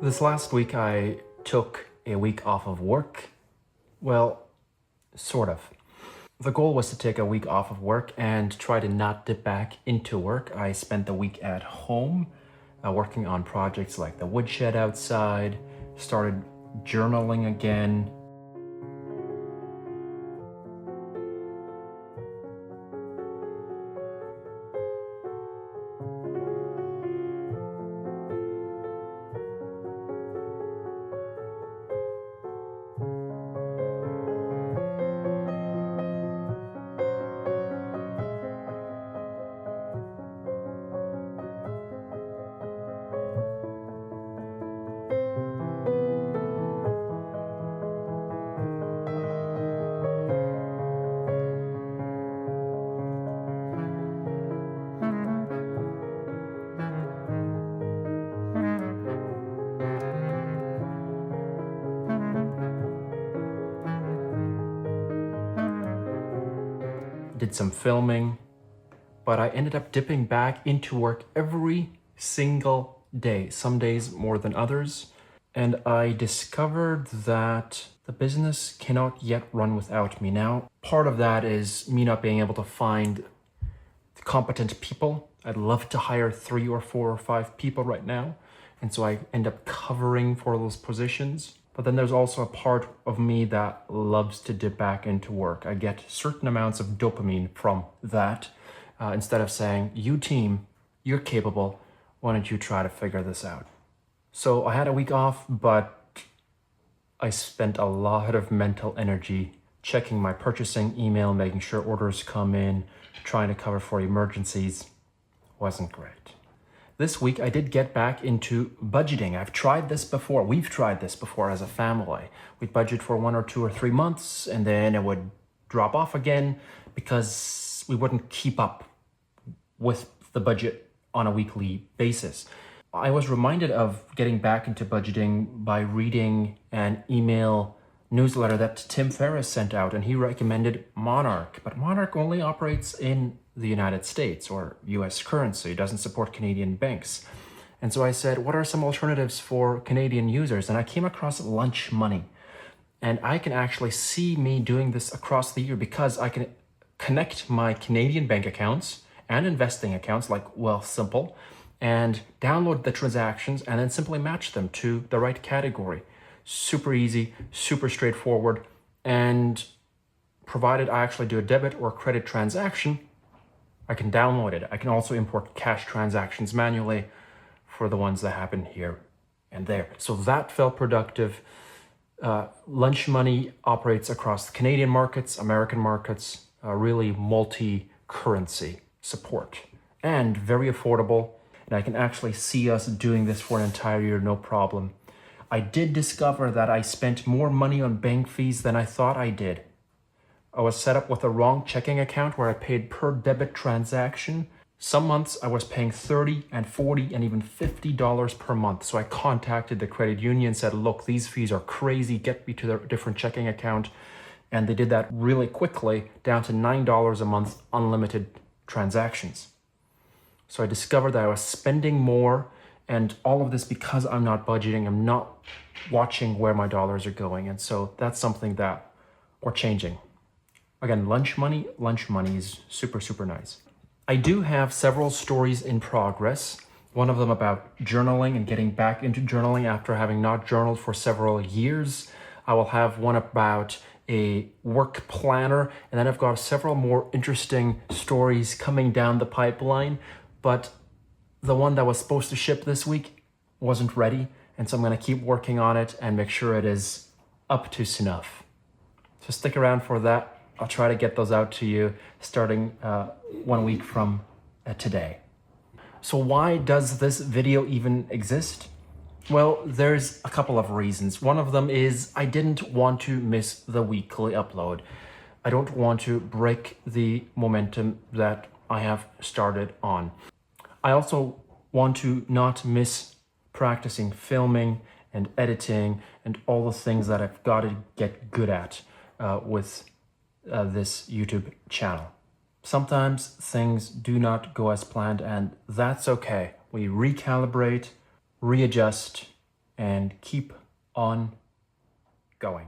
This last week I took a week off of work. Well, sort of. The goal was to take a week off of work and try to not dip back into work. I spent the week at home working on projects like the woodshed outside, started journaling again. Did some filming, but I ended up dipping back into work every single day, some days more than others. And I discovered that the business cannot yet run without me. Now, part of that is me not being able to find competent people. I'd love to hire 3 or 4 or 5 people right now. And so I end up covering for those positions. But then there's also a part of me that loves to dip back into work. I get certain amounts of dopamine from that. Instead of saying, you team, you're capable, why don't you try to figure this out? So I had a week off, but I spent a lot of mental energy checking my purchasing email, making sure orders come in, trying to cover for emergencies. Wasn't great. This week, I did get back into budgeting. I've tried this before. We've tried this before as a family. We'd budget for 1 or 2 or 3 months, and then it would drop off again because we wouldn't keep up with the budget on a weekly basis. I was reminded of getting back into budgeting by reading an email newsletter that Tim Ferriss sent out, and he recommended Monarch. But Monarch only operates in the United States or US currency. It doesn't support Canadian banks. And so I said, what are some alternatives for Canadian users? And I came across Lunch Money. And I can actually see me doing this across the year because I can connect my Canadian bank accounts and investing accounts like Wealthsimple and download the transactions and then simply match them to the right category. Super easy, super straightforward. And provided I actually do a debit or credit transaction, I can download it. I can also import cash transactions manually for the ones that happen here and there. So that felt productive. Lunch Money operates across the Canadian markets, American markets, really multi-currency support and very affordable. And I can actually see us doing this for an entire year, no problem. I did discover that I spent more money on bank fees than I thought I did. I was set up with a wrong checking account where I paid per debit transaction. Some months I was paying $30 and $40 and even $50 per month. So I contacted the credit union and said, look, these fees are crazy. Get me to the different checking account. And they did that really quickly, down to $9 a month, unlimited transactions. So I discovered that I was spending more, and all of this because I'm not budgeting. I'm not watching where my dollars are going. And so that's something that we're changing. Again, Lunch Money is super, super nice. I do have several stories in progress. One of them about journaling and getting back into journaling after having not journaled for several years. I will have one about a work planner, and then I've got several more interesting stories coming down the pipeline, but the one that was supposed to ship this week wasn't ready, and so I'm going to keep working on it and make sure it is up to snuff. So stick around for that. I'll try to get those out to you starting 1 week from today. So why does this video even exist? Well, there's a couple of reasons. One of them is I didn't want to miss the weekly upload. I don't want to break the momentum that I have started on. I also want to not miss practicing filming and editing and all the things that I've got to get good at with this YouTube channel. Sometimes things do not go as planned, and that's okay. We recalibrate, readjust, and keep on going.